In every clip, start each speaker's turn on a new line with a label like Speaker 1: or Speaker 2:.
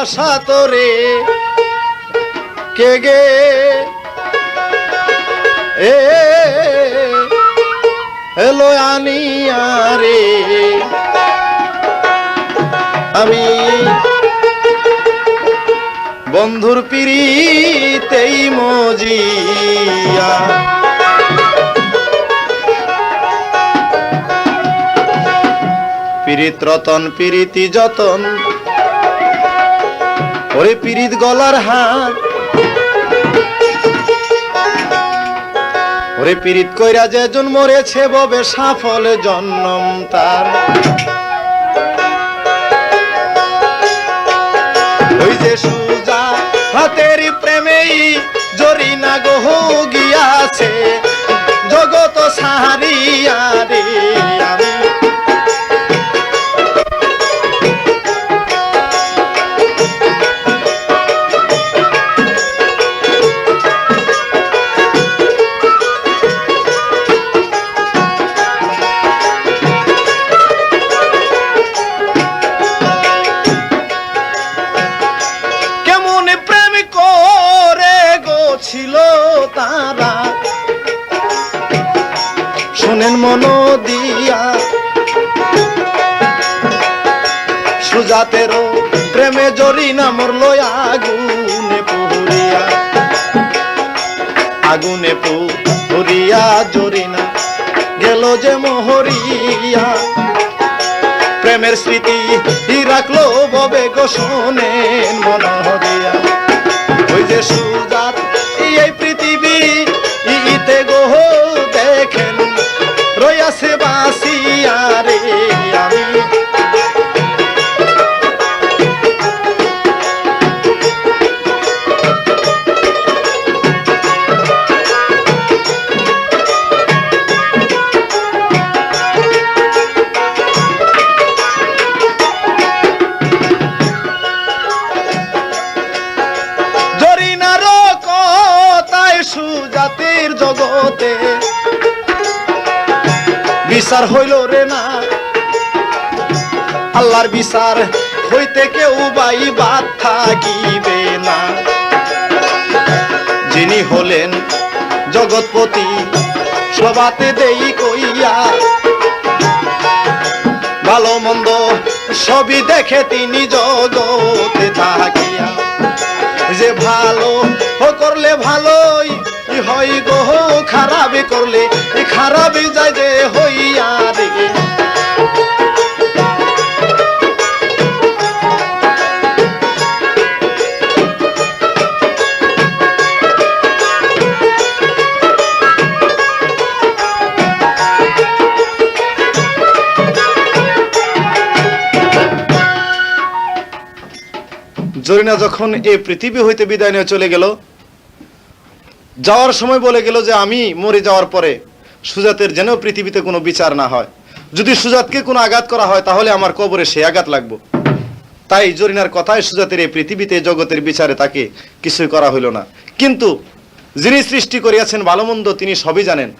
Speaker 1: ভালোবাসা তোরে কে গে এলো আনিয়া রে আমি বন্ধুর পিরিতেই মজিয়া পিরিত রতন পিরিতি যতন ওরে পিরিত গলার হাত ওরে পিরিত কইরা যেজন মরেছে ববে সাফল জন্ম তার ওই যে সুজা হাতের প্রেমেই জরিনা গো গিয়াছে জগত সাহারিয়া রে আমি শোনেন মন দিয়া সুজাতেরও প্রেমে জরিনা মরলো আগুনে পুরিয়া জরিনা গেল যে মোহরিয়া প্রেমের স্মৃতি রাখলো ববে গো শোনেন মন দিয়া ওই যে সুজাত এই পৃথিবী ইতে গো দেখেন রয়াছে বাসিয়া রে আমি জরিনার কথায় সুজাতির জগতে বিচার হইল রে না আল্লাহর বিচার হইতে কেউ বাই বাদ থাকিবে না যিনি হলেন জগৎপতি সবাতে দেই কইয়া ভালো মন্দ সবই দেখে তিনি জগতে থাকিয়া যে ভালো করলে ভালোই হয় গো খারাপে করলে খারাপে যায় যে হইয়া রে জরিনা যখন এই পৃথিবী হইতে বিদায় নিয়ে চলে গেল যাওয়ার সময় বলে গেল যে আমি মরে যাওয়ার পরে সুজাতের যেন পৃথিবীতে কোনো বিচার না হয় যদি সুজাতকে কোনো আঘাত করা হয় তাহলে আমার কবরে সে আঘাত লাগবে তাই জরিনার কথায় সুজাতের এই পৃথিবীতে জগতের বিচারে তাকে কিছুই করা হইল না কিন্তু যিনি সৃষ্টি করিয়াছেন ভালো মন্দ তিনি সবই জানেন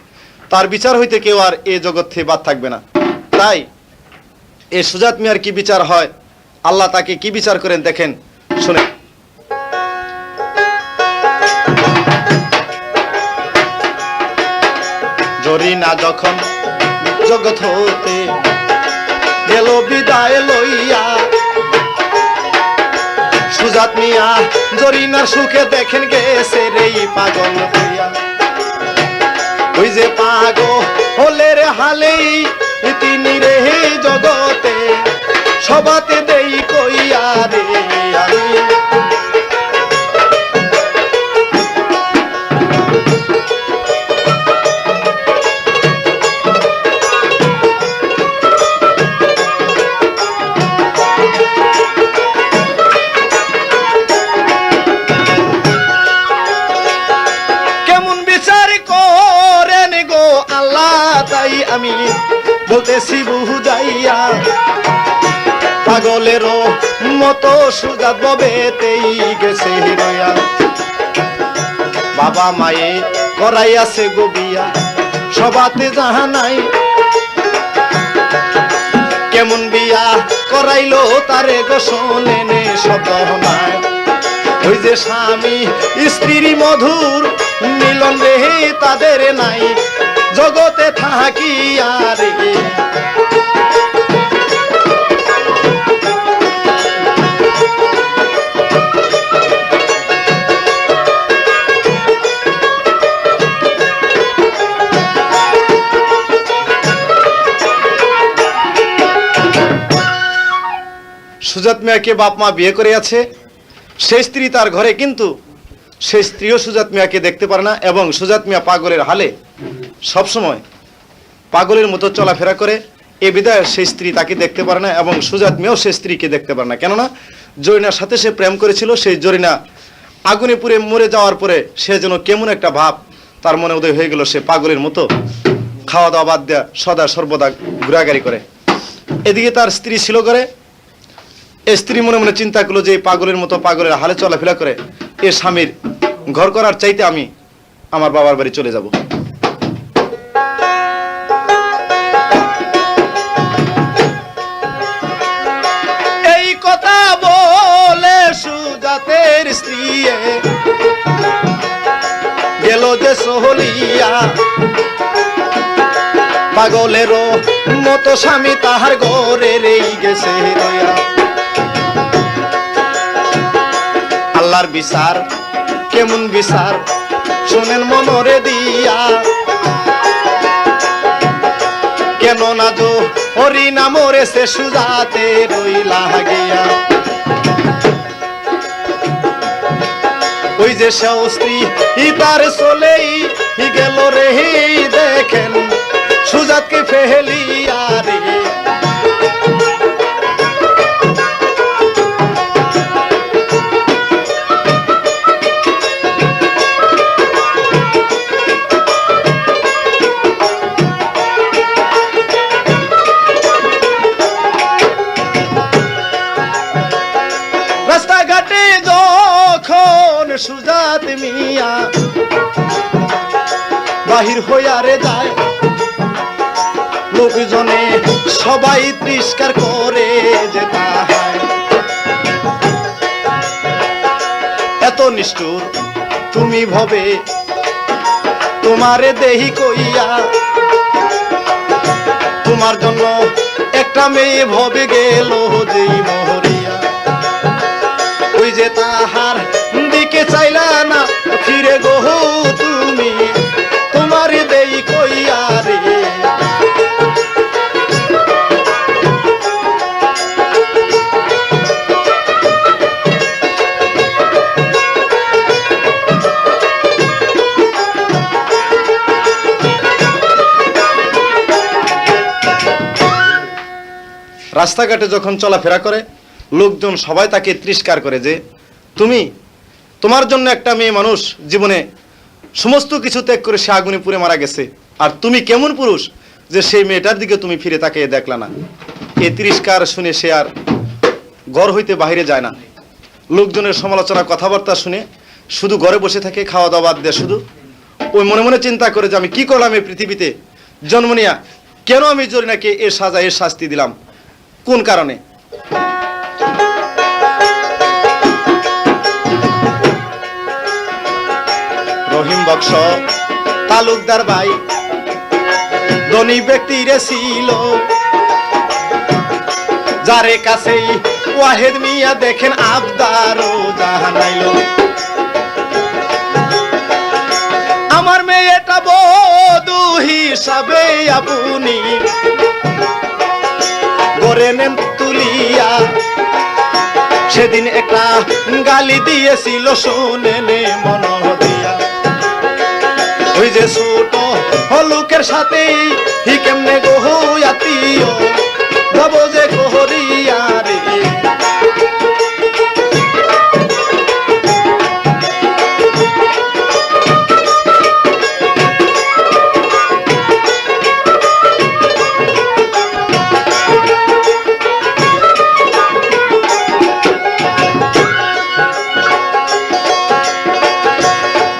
Speaker 1: তার বিচার হইতে কেউ আর এই জগৎ থেকে বাদ থাকবে না তাই এই সুজাত মিয়ার কি বিচার হয় আল্লাহ তাকে কি বিচার করেন দেখেন শুনে জরিনা যখন জগৎ হতে গেল বিদায় লইয়া সুজাত মিয়া জরিনার সুখে দেখেন গেছে রে পাগল হইয়া ওই যে পাগল হলের হালেই তিনি রে জগতে সবাতে দেই কইয়া রে আমি আমি বলতেছি বুঝাইয়া পাগলেরও মতো সুজাত ববেতেই গেছে রয়া বাবা মায়ে করাইয়াছে গো বিয়া সবাতে যাহা নাই কেমন বিয়া করাইলো তারে গো শোনেনে শব্দ নাই ওই যে স্বামী স্ত্রী মধুর মিলন রে তাদের নাই জগতে থাকি আরে। সুজাত মিয়াকে বাপ মা বিয়ে করে আছে, সেই স্ত্রী তার ঘরে, কিন্তু সেই স্ত্রীও সুজাত মিয়াকে দেখতে পারে না এবং সুজাত মিয়া পাগলের হালে সবসময় পাগলের মতো চলাফেরা করে। এ বিদায় সেই স্ত্রী তাকে দেখতে পারে না এবং সুজাত মিয়াও সেই স্ত্রীকে দেখতে পারে না। কেননা জরিনার সাথে সে প্রেম করেছিল, সেই জরিনা আগুনে পুড়ে মরে যাওয়ার পরে সে যেন কেমন একটা ভাব তার মনে উদয় হয়ে গেল, সে পাগলের মতো খাওয়া দাওয়া বাদ দেয়া সদা সর্বদা ঘোরাঘুরি করে। এদিকে তার স্ত্রী ছিল ঘরে, স্ত্রী মনে মনে চিন্তা করলো যে পাগলের মতো পাগলের হালে চলাফেরা করে এ স্বামীর ঘর করার চাইতে আমি আমার বাবার বাড়ি চলে যাব। এই কথা বলে সুজাতের স্ত্রী গেল যে সহলিয়া, পাগলেরও মতো স্বামী তাহার ঘরে রেই গেছে রইয়া। আল্লাহর বিচার কেমন বিচার শোনেন মনরে দিয়া, কেন না যো হরি না মরেছে সুজাতে রইলা গিয়া। ওই যে সে স্ত্রী তার চলেই গেল রে দেখেন সুজাতকে ফেলিয়া রে। রাস্তাঘাটে যখন সুজাত মিয়া বাহির হইয়া রে যায়, লোকজনে সবাই তিরস্কার করে যে তাহায় এত নিষ্ঠুর তুমি ভবে তোমারে দেহি কইয়া, তোমার জন্য একটা মেয়ে ভবে গেল যেই মহরিয়া। ওই যে তাহার দিকে চাইলা না ফিরে গো তুমি, তোমারে দেই কইয়া রে। রাস্তাঘাটে যখন চলাফেরা করে লোকজন সবাই তাকে তিরস্কার করে যে তুমি, তোমার জন্য একটা মেয়ে মানুষ জীবনে সমস্ত কিছু ত্যাগ করে সে আগুনে পুড়ে মারা গেছে, আর তুমি কেমন পুরুষ যে সেই মেয়েটার দিকে তুমি ফিরে তাকিয়ে দেখলা না। এই তিরস্কার শুনে সে আর ঘর হইতে বাহিরে যায় না। লোকজনের সমালোচনা কথাবার্তা শুনে শুধু ঘরে বসে থাকে, খাওয়া দাওয়া বাদ দেয়, শুধু ওই মনে মনে চিন্তা করে যে আমি কি করলাম এই পৃথিবীতে জন্ম নিয়া, কেন আমি জরিনাকে এর সাজা এর শাস্তি দিলাম, কোন কারণে। রহিম বক্স তালুকদার ভাই ধনী ব্যক্তিরে ছিল, যারে কাছেই ওয়াহেদ মিয়া দেখেন আবদারও জানাইল। আমার মেয়েটা বধূ হিসাবে আপনি গড়ে নেন তুলিয়া, সেদিন একটা গালি দিয়েছিল শুনে নে মন দিয়া। ওই যে ছোট হলুকের সাথে হি কেমনে গো আত্মীয় যাবো যে কোহরিয়া রে।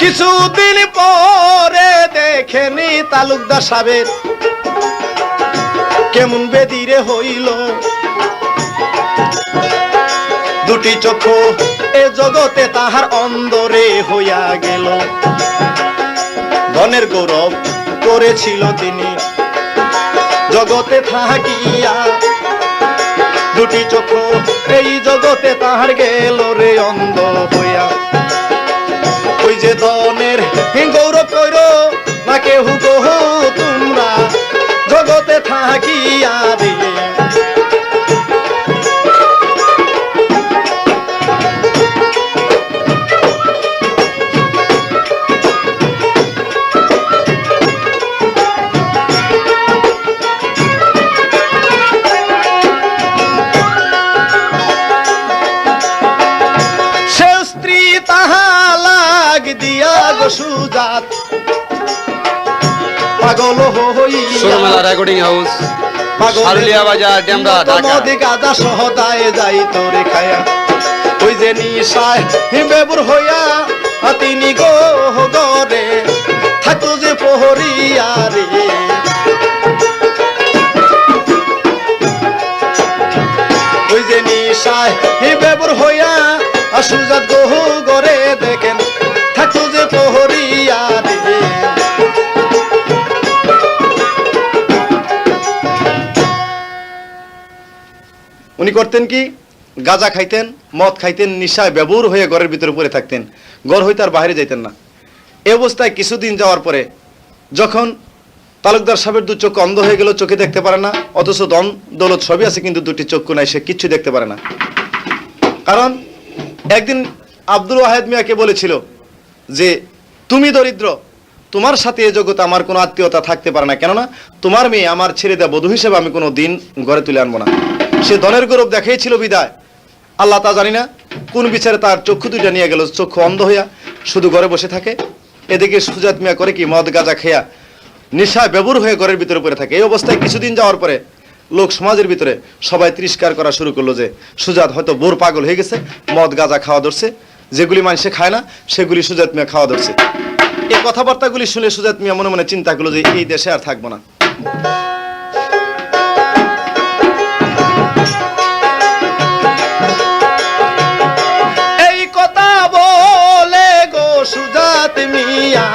Speaker 1: কিছুদিন পরে দেখেনি তালুকদার সাহেব কেমন বেদিরে হইল, দুটি চক্ষু এ জগতে তাহার অন্দরে হইয়া গেল। ধনের গৌরব করেছিল তিনি জগতে থাকিয়া, দুটি চক্ষু এই জগতে তাহার গেল রে অন্ধ হইয়া। ওই যে ধনের গৌরব কইর না কেহু গহ তোমরা জগতে থাকিয়া রে। সুজাত পাগল হইয়া
Speaker 2: রেকর্ডিং হাউস শারুলিয়া বাজার ডেমরা ঢাকা
Speaker 1: মদি গাজা সহদায় যাই তোরে খায়া। ওই যে নিশায় বেবুর হইয়া তিনি গো গরে থাকতো যে প্রহরিয়া রে। ওই যে নিশায় বেবুর হইয়া সুজাত গো গরে দেখেন থাকতো যে প্রহরিয়া রে। উনি করতেন কি, গাঁজা খাইতেন, মদ খাইতেন, নিশায় বেবুর হয়ে ঘরের ভিতরে পড়ে থাকতেন, ঘর হইতে আর বাইরে যাইতেন না। এই অবস্থায় কিছুদিন যাওয়ার পরে যখন তালুকদার সাহেবের দু চোখ অন্ধ হয়ে গেল, চোখে দেখতে পারে না, অথচ ধন দৌলত সবই আছে কিন্তু দুটি চক্ষু নাই, সে কিচ্ছু দেখতে পারে না। কারণ একদিন আব্দুল ওয়াহেদ মিয়াকে বলেছিল যে তুমি দরিদ্র, তোমার সাথে এ জগতে আমার কোনো আত্মীয়তা থাকতে পারে না, কেননা তোমার মেয়ে আমার ছেড়ে দেওয়া বধূ হিসেবে আমি কোনো দিন ঘরে তুলে আনবো না। সে ধনের গৌরব দেখাইছিল বিদায় আল্লাহ তা জানি না কোন বিচারে তার চক্ষু দুইটা নিয়ে গেল, চক্ষু অন্ধ হইয়া শুধু ঘরে বসে থাকে। এদিকে সুজাত মিয়া করে কি, মদ গাঁজা খেয়া নেশায় বেবুর হয়ে ঘরের ভিতরে পড়ে থাকে। এই অবস্থায় কিছুদিন যাওয়ার পরে লোক সমাজের ভিতরে সবাই তিরস্কার করা শুরু করলো যে সুজাত হয়তো বোর পাগল হয়ে গেছে, মদ গাঁজা খাওয়া ধরছে, যেগুলি মানুষে খায় না সেগুলি সুজাত মিয়া খাওয়া ধরছে। এই কথাবার্তাগুলি শুনে সুজাত মিয়া মনে মনে চিন্তা করলো যে এই দেশে আর থাকবো না। এই কথা বলে গো সুজাত মিয়া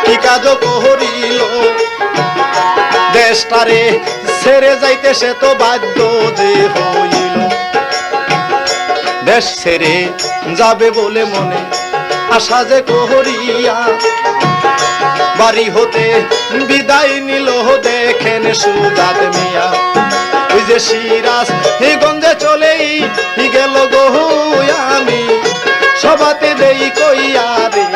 Speaker 1: কি কাজ করিল, দেশটারে ছেড়ে যাইতে সে তো বাধ্য যে হইল। দেশ ছেড়ে যাবে বলে মনে আশা যে করিয়া বাড়ি হতে বিদায় নিল দেখেন সুজাত মিয়া। ওই যে সিরাজ গঞ্জে চলেই গেল গো আমি সবাতে দেই কইয়া রে।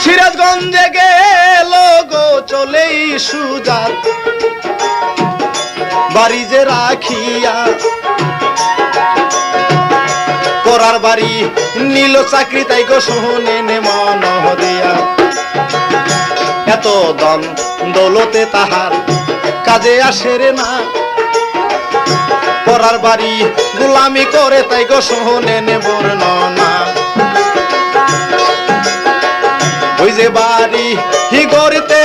Speaker 1: সিরাজগঞ্জে গেল গো চলেই সুজাত বাড়ি যে রাখিয়া, পরার বাড়ি নিল চাকরি তাই গো শোনেন মন দিয়া। এত দন দৌলতে তাহার কাজে আসে রে না, পরার বাড়ি গোলামি করে তাই গো শোনেন বর্ণনা। ওই যে বাড়ি গড়তে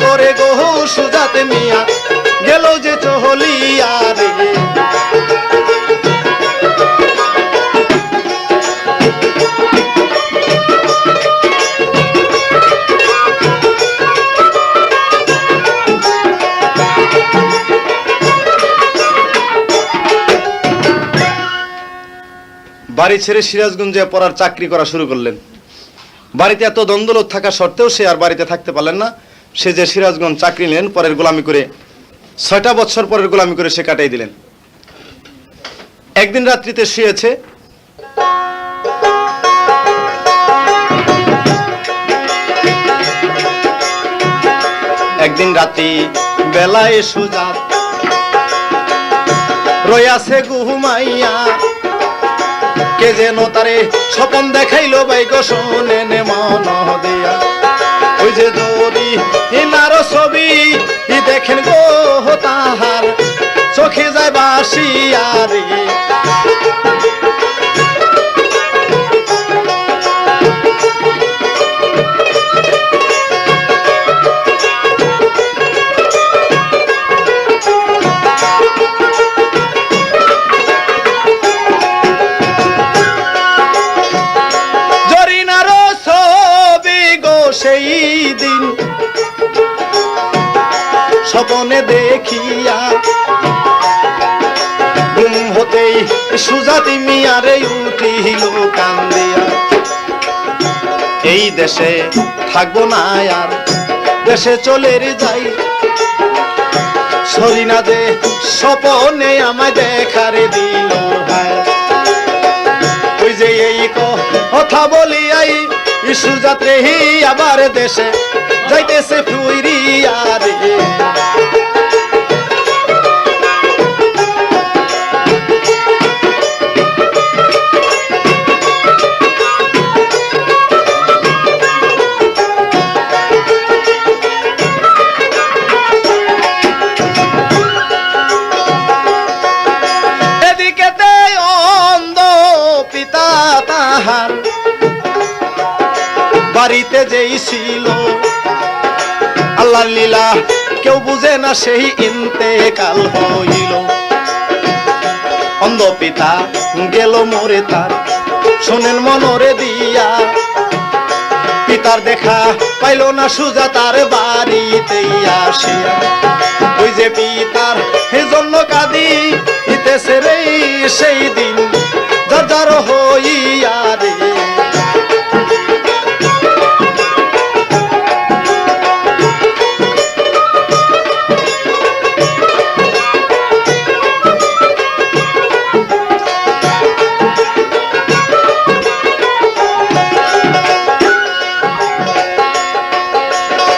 Speaker 1: করে গো সুজাত মিয়া গেল যে চহলিয়া রে। বাড়ি ছেড়ে সিরাজগঞ্জে পড়ার চাকরি করা শুরু করলেন। বাড়িতে এত দ্বন্দ্বলত থাকা সত্ত্বেও সে আর বাড়িতে থাকতে পারলেন না। সে যে সিরাজগঞ্জ চাকরি নিলেন, পরের গোলামি করে 6টা বছর পরের গোলামি করে সে কাটাই দিলেন। একদিন রাত্রিতে শুয়েছে, একদিন রাত্রি বেলায় সুজাত রয়াছে ঘুমাইয়া, কে যেন তারে স্বপন দেখাইলো বাইক শোনেন মন দিয়া। ওই যে দড়ি নার ছবি দেখেন গো আসিয়া রে। জরিনার ছবি গো সেই দিন স্বপনে দেখিয়া, ঘুম হতেই সুজাতি মিয়ারে উঠিল কান্দিয়া। এই দেশে থাকবো না আর, দেশে চলে যাই। সরিনা যে স্বপনে আমায় দেখারে দিল ভাই। ওই যে এই কথা বলিয়াই সুজাত রে আবার দেশে যাইতেছে ফুইরিয়া রে। এদিকেতে অন্ধ পিতা তাহার বাড়িতে যেই ছিল, আল্লাহর লীলা কেউ বুঝে না সেই ইন্তেকাল হইল। অন্ধ পিতা গেল মরে তার, শোনেন মনরে দিয়া। পিতার দেখা পাইল না সুজাতার বাড়িতেই আসিয়া। ওই যে পিতার জন্য কাঁদি দিতেছে রে সেই দিন যার যার হইয়া রে।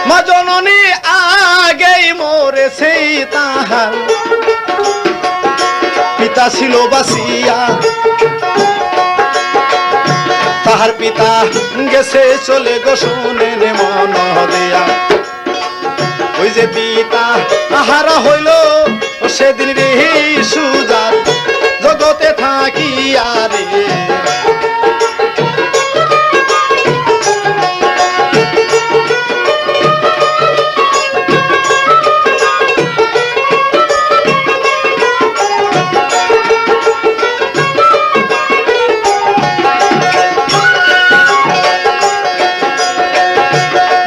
Speaker 1: মা জননী আগেই মরেছে তাহার, পিতা ছিল বাসিয়া। তাহার পিতা গেছে চলে গো শোনেন মন দিয়া। ওই যে পিতা আহারা হইল সেদিন রে সুজাত জগতে থাকিয়া রে।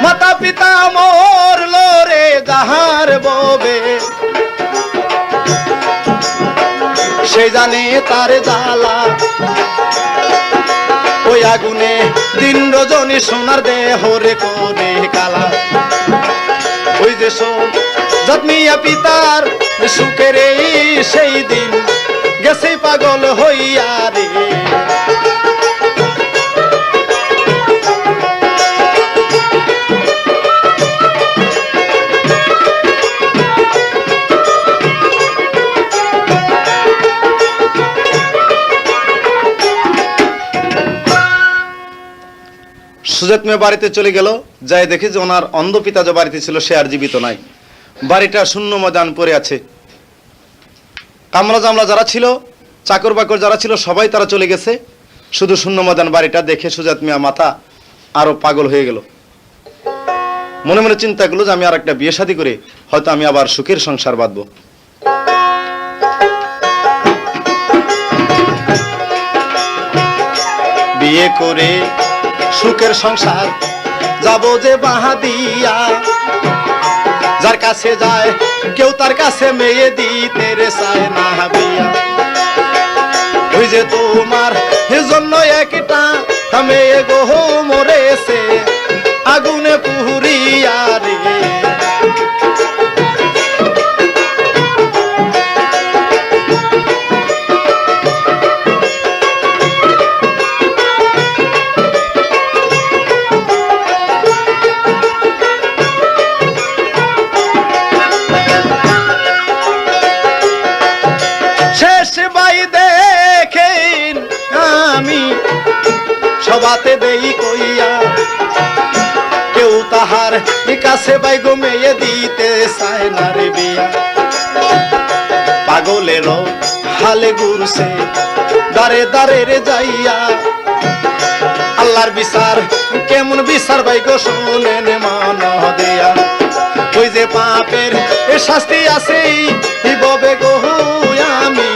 Speaker 1: মাতা পিতা মরল রে যাহার ববে, সে জানে তার জ্বালা। ওই আগুনে দিন রজনী সোনার দেহরে করে কালা। ওই যে জন্মিয়া পিতার সুখের সেই দিন গেছে পাগল হইয়া রে। সুজাত মেয়ে বাড়িতে চলে গেল, যাই দেখে যে ওনার অন্ধ পিতা যে বাড়িতে ছিল সে আর জীবিত নাই। বাড়িটা শূন্য ময়দান পড়ে আছে। কামলা জামলা যারা ছিল, চাকর বাকর যারা ছিল সবাই তারা চলে গেছে। শুধু শূন্য ময়দান বাড়িটা দেখে সুজাত মিয়া মাথা আরো পাগল হয়ে গেল। মনে মনে চিন্তা করলো যে আমি আর একটা বিয়ে শাদী করে হয়তো আমি আবার সুখের সংসার বাঁধবো। বিয়ে করে সুখের সংসার যাব যে বাহা দিয়া। যার কাছে যায় কেউ তার কাছে মেয়ে দিতে রে চায় না বিয়া। ওই যে তোমার জন্য একটা মেয়ে গো মরেছে আগুনে পুরিয়া রে। সবাতে দেই কইয়া কেউ তাহার কাছে বাই গো মেয়ে দিতে চায় না রে বিয়া। পাগলেরও হালে ঘুরছে দারে দারে রে যাইয়া। আল্লাহর বিচার কেমন বিচার ভাই গো শুনেন মন দিয়া। ওই যে পাপের এ শাস্তি আছে ববে গো আমি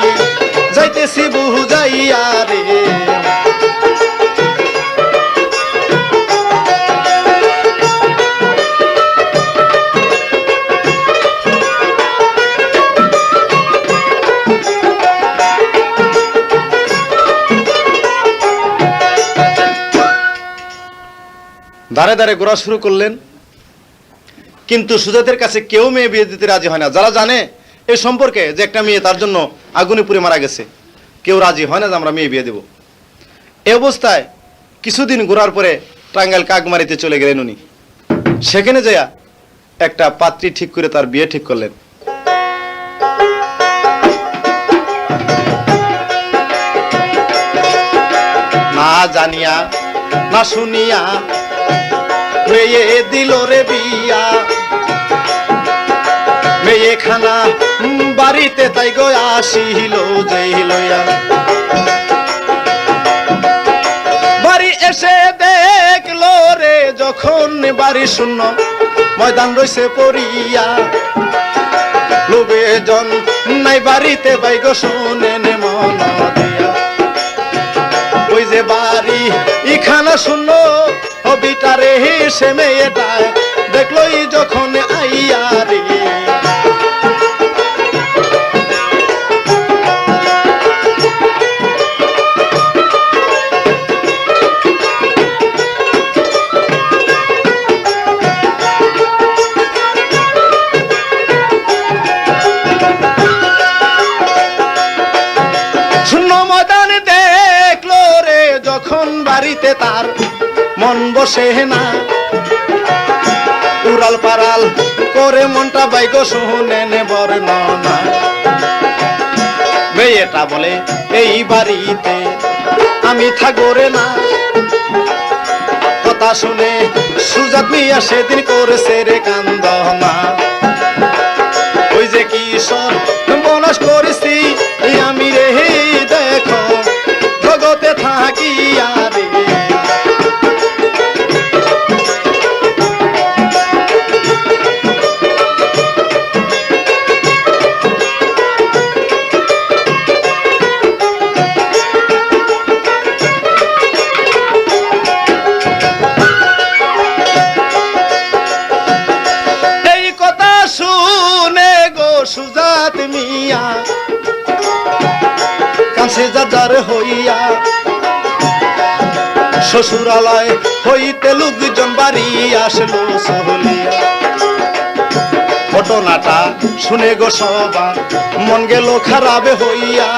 Speaker 1: যাইতেছি বুঝাইয়া রে। ধারে ধারে ঘোরা শুরু করলেন, কিন্তু সুজাতের কাছে কেউ মেয়ে বিয়ে দিতে রাজি হয় না। যারা জানে এই সম্পর্কে যে একটা মেয়ে তার জন্য আগুনে পুড়ে মারা গেছে, কেউ রাজি হয় না যে আমরা মেয়ে বিয়ে দেব। এই অবস্থায় কিছুদিন ঘোরার পরে টাঙ্গাইল কাকমারিতে চলে গেলেন উনি। সেখানে যাইয়া একটা পাত্রী ঠিক করে তার বিয়ে ঠিক করলেন। না জানিয়া না শুনিয়া মেয়ে দিল রে বিয়া। মেয়ে খানা বাড়িতে তাই গো আসিল যেই লইয়া। বাড়ি এসে দেখলো রে যখন বাড়ি শূন্য ময়দান রইছে পড়িয়া। লোভে জন নাই বাড়িতে ভাই গো শুনেন মন দিয়া। ওই যে বাড়ি ইখানা শূন্য বিটারে সে মেয়েটা দেখলোই যখন আইয়া রে। শূন্য ময়দান দেখলো রে যখন বাড়িতে তার মন বসে না। উড়াল পারাল করে মনটা বাইগ শুনেন বর্ণনা। মেয়েটা বলে এই বাড়িতে আমি থাকবো রে না। কথা শুনে সুজাত মিয়া সেদিন করেছে রে কান্দনা। ওই যে কিশোর বনস করেছি আমি রে দেখো জগতে থাকি আরে। সুজাত মিয়া কাছে যার হইয়া শ্বশুরালয় হইতে লোকজন বাড়ি আসলো সহলিয়া। ঘটনাটা শুনে গো সবার মন গেল খারাপ হইয়া।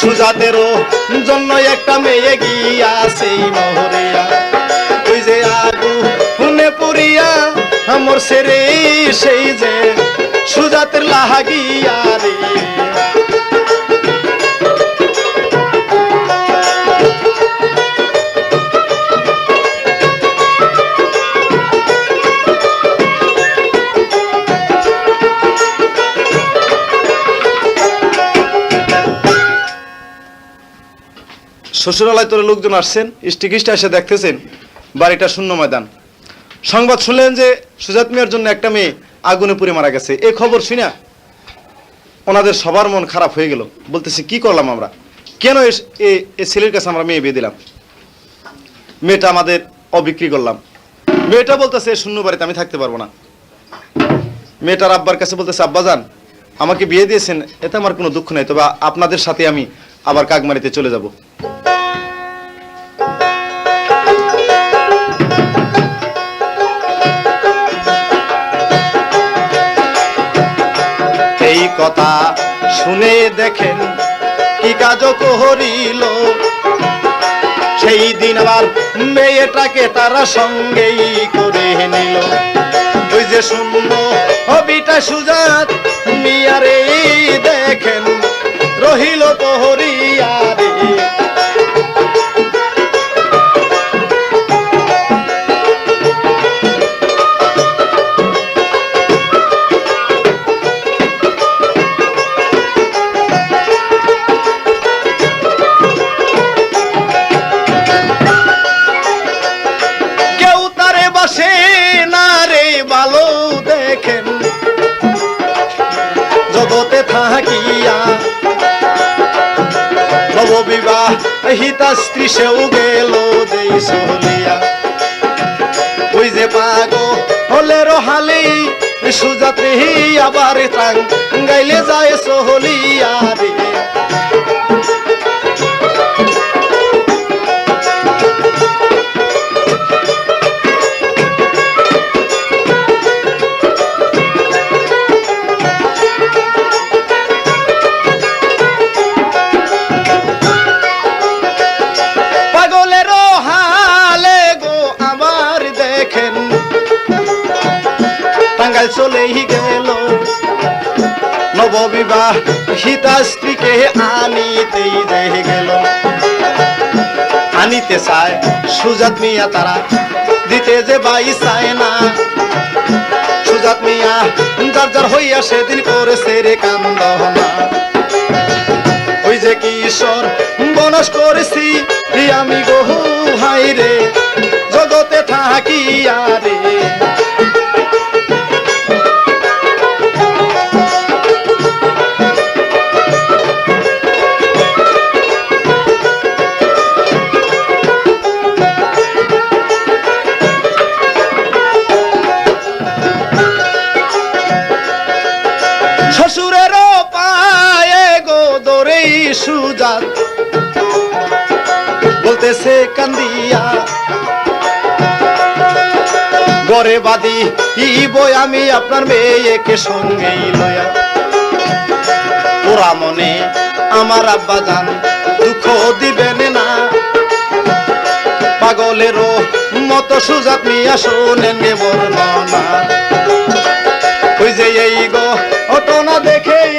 Speaker 1: সুজাতেরও জন্য একটা মেয়ে গিয়া সেই মহরিয়া। ওই যে আগু হুনে পুরিয়া আমার সেরে সেই যে সুজাতের লাহাগিয়া রে। শ্বশুরালয় তোর লোকজন আসছেন, স্টিকিস্টা এসে দেখতেছেন বাড়িটা শূন্য ময়দান। সংবাদ শুনলেন যে সুজাত মিয়ার জন্য একটা মেয়ে আগুনে পুড়ে মারা গেছে। এই খবর শুনা ওনাদের সবার মন খারাপ হয়ে গেল। বলতেছে কি করলাম আমরা, কেন এই ছেলের কাছে আমরা মেয়ে বিয়ে দিলাম, মেয়েটা আমাদের অবিক্রি করলাম। মেয়েটা বলতেছে শূন্য বাড়িতে আমি থাকতে পারবো না। মেয়েটার আব্বার কাছে বলতেছে আব্বাজান আমাকে বিয়ে দিয়েছেন এতে আমার কোনো দুঃখ নেই, তবে আপনাদের সাথে আমি আবার কাকমারিতে চলে যাব। এই কথা শুনে দেখেন কি কাজ করিল। সেই দিন আবার মেয়েটাকে তারা সঙ্গেই করে নিল। ওই যে শূন্য হবিটা সুজাত মিয়ারে দেখেন রহিল পহরিয়ারে। জগতে থাকিয়া নববিবাহ হিতা স্ত্রী সেও গেল দেই চলিয়া ওই যে পাগো হলের হালি সুজাত্রী আবার টাং গাইলে যায় চলিয়া রে চলেই গেল নববিবাহ হিতা স্ত্রীকে আনিতেই দেখে গেল আনিতে চায় সুজাত মিয়া তারা দিতে যে বাই চায় না সুজাত মিয়া যার যার হইয়া সেদিন করেছে রে কান্দনা ওই যে কিশোর বনস করেছি আমি গহু হাই রে জগতে থাকিয়া রে শ্বশুরেরও পায়ে গো দরেই সুজাত বলতেছে কান্দিয়া গরে বাদি বই আমি আপনার মেয়েকে সঙ্গেই লয়া ওরা মনে আমার আব্বা জান দুঃখ দিবেন না পাগলেরও মতো সুজাত মিয়া শোনেন গে বর্ণনা ওই যে এই গো ঘটনা দেখেই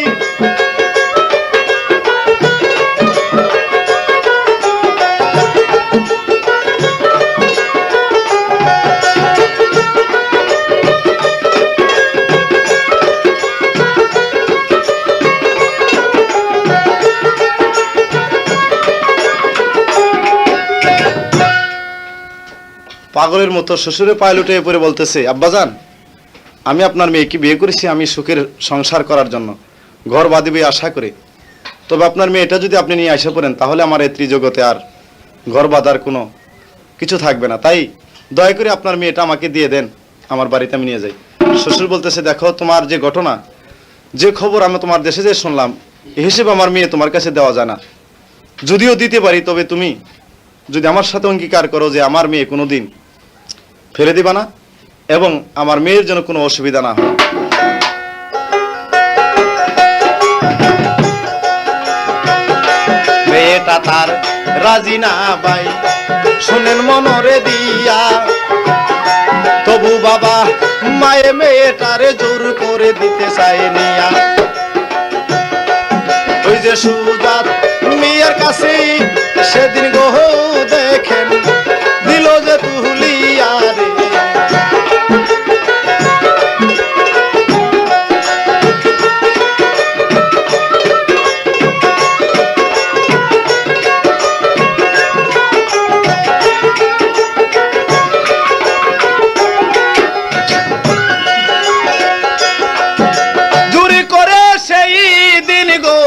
Speaker 1: পাগলের মতো শ্বশুরের পায়ে লুটে পড়ে বলতেছে আব্বাজান আমি আপনার মেয়েকে বিয়ে করেছি আমি সুখের সংসার করার জন্য ঘর বাঁধিবে আশা করে তবে আপনার মেয়েটা যদি আপনি নিয়ে আসে পড়েন তাহলে আমার এই ত্রিজগতে আর ঘর বাঁধার কোনো কিছু থাকবে না তাই দয়া করে আপনার মেয়েটা আমাকে দিয়ে দেন আমার বাড়িতে আমি নিয়ে যাই শ্বশুর বলতেছে দেখো তোমার যে ঘটনা যে খবর আমি তোমার দেশে যে শুনলাম এই হিসেবে আমার মেয়ে তোমার কাছে দেওয়া যায় না যদিও দিতে পারি তবে তুমি যদি আমার সাথে অঙ্গীকার করো যে আমার মেয়ে কোনোদিন ফেলে দিবা না এবং আমার মেয়ের জন্য কোনো অসুবিধা না হয় মেয়েটা তার রাজি না ভাই শুনেন মনরে দিয়া তবু বাবা মায়ে মেয়েটারে জোর করে দিতে চায় নিয়া ওই যে সুজাত মিয়ার কাছে সেদিন গো দেখেন দিল যে তুলিয়া রে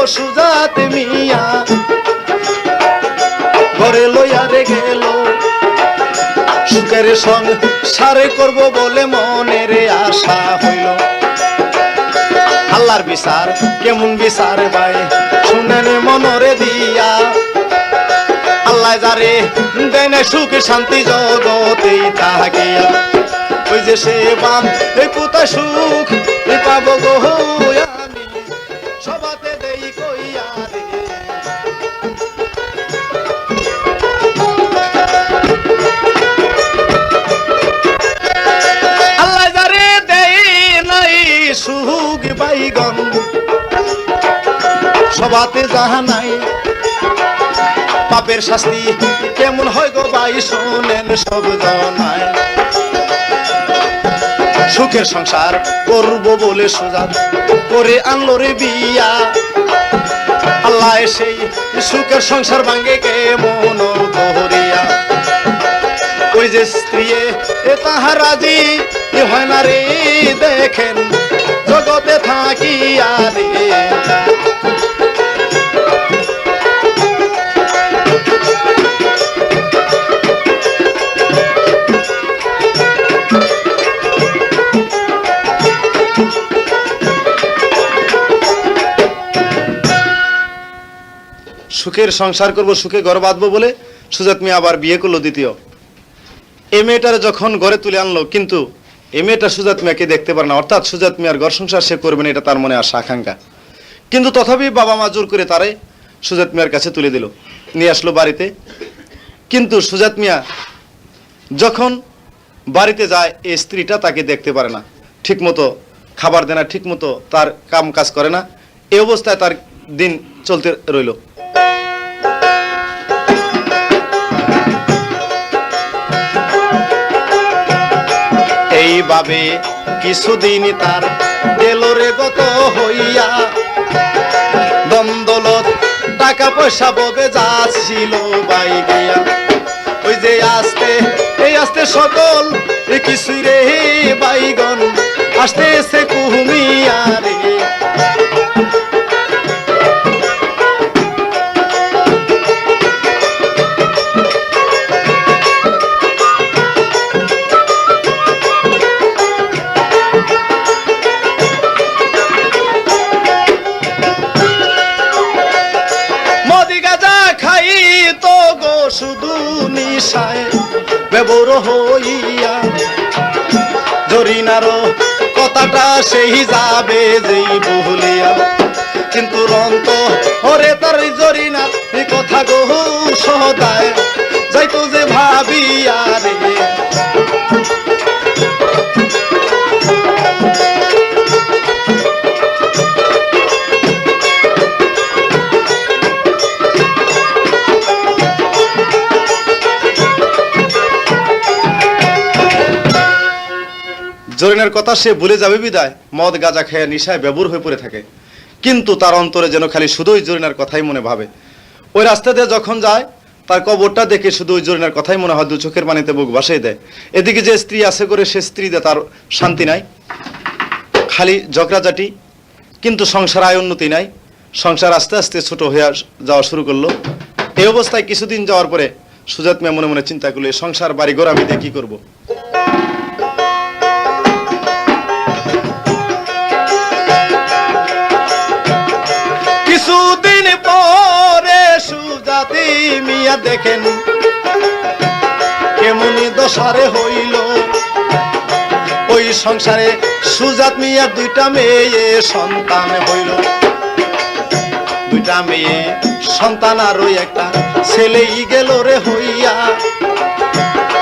Speaker 1: সুজাত মিয়া ঘরে লইয়া রে গেল সুখের সংসারে করব বলে মনের আশা হইল আল্লাহর বিচার কেমন বিচার ভাই শুনেন মনরে দিয়া আল্লাহ যারে দেন সুখ শান্তি জগতেই থাকিয়া ওই যে সে বাম এই পুতা সুখ পাবো গো আমি সবাতে দেই কইয়া রে আল্লাহ যারে দেই নাই সুখ বাইগন সবাতে যাহা নাই পাপের শাস্তি কেমন হয় গো ভাই শোনেন সব জানাই সুখের সংসার করবো বলে সুজাত করে আনলো রে বিয়া আল্লাহ সেই সুখের সংসার ভাঙ্গে কেমন করিয়া ওই যে স্ত্রী তাহার রাজি হয় না রে দেখেন জগতে থাকিয়া রে। সুখের সংসার করব, সুখে ঘর বাঁধবো বলে সুজাত মিয়া আবার বিয়ে করলো দ্বিতীয়। এই মেয়েটার যখন ঘরে তুলে আনলো, কিন্তু এই মেয়েটা সুজাত মিয়াকে দেখতে পারে না, অর্থাৎ সুজাত মিয়ার ঘর সংসার সে করবে না, এটা তার মনে আশা আকাঙ্ক্ষা। কিন্তু তথাপি বাবা মা জোর করে তারে সুজাত মিয়ার কাছে তুলে দিল, নিয়ে আসলো বাড়িতে। কিন্তু সুজাত মিয়া যখন বাড়িতে যায়, এই স্ত্রীটা তাকে দেখতে পারে না, ঠিক মতো খাবার দেয় না, ঠিক মতো তার কাম কাজ করে না। এই অবস্থায় তার দিন চলতে রইল। এইভাবে কিছুদিন তার গেল রে গত হইয়া, দ্বন্দ্বলত টাকা পয়সা ববে যা ছিল বাই গিয়া। ওই যে আস্তে এই আস্তে সকল কিছু রে বাইগন আস্তে এসে কুহুমিয়া রে। শুধু নিশায় বেবর হইয়া, জরিনারও কথাটা সেই যাবে যেই বলিয়া। কিন্তু রন্ত ওরে তার জরিনা এই কথা গো সদায় যাইতো যে ভাবিয়া রে। জরিনার কথা সে ভুলে যাবে বিদায় মদ গাঁজা খেয়ে নিশায় বেবুর হয়ে পড়ে থাকে। কিন্তু তার অন্তরে যেন খালি শুধুই জরিনার কথাই মনে ভাবে। ওই রাস্তা দিয়ে যখন যায়, তার কবরটা দেখে শুধু ওই জরিনার কথাই মনে হয়, দু চোখের পানিতে বুক ভাসিয়ে দেয়। এদিকে যে স্ত্রী আছে করে, সে স্ত্রীতে তার শান্তি নাই, খালি ঝগড়াঝাটি, কিন্তু সংসার আয় উন্নতি নাই। সংসার আস্তে আস্তে ছোট হয়ে যাওয়া শুরু করলো। এই অবস্থায় কিছুদিন যাওয়ার পরে সুজাত মিয়া মনে মনে চিন্তা করলো, সংসার বাড়ি ঘর আমি দিয়ে কি করবো। কিছুদিন পরে সুজাতি মিয়া দেখেন কেমনি দশারে হইল। ওই সংসারে সুজাত মিয়া দুইটা মেয়ে সন্তান হইল। দুইটা মেয়ে সন্তান আর ওই একটা ছেলেই গেল রে হইয়া।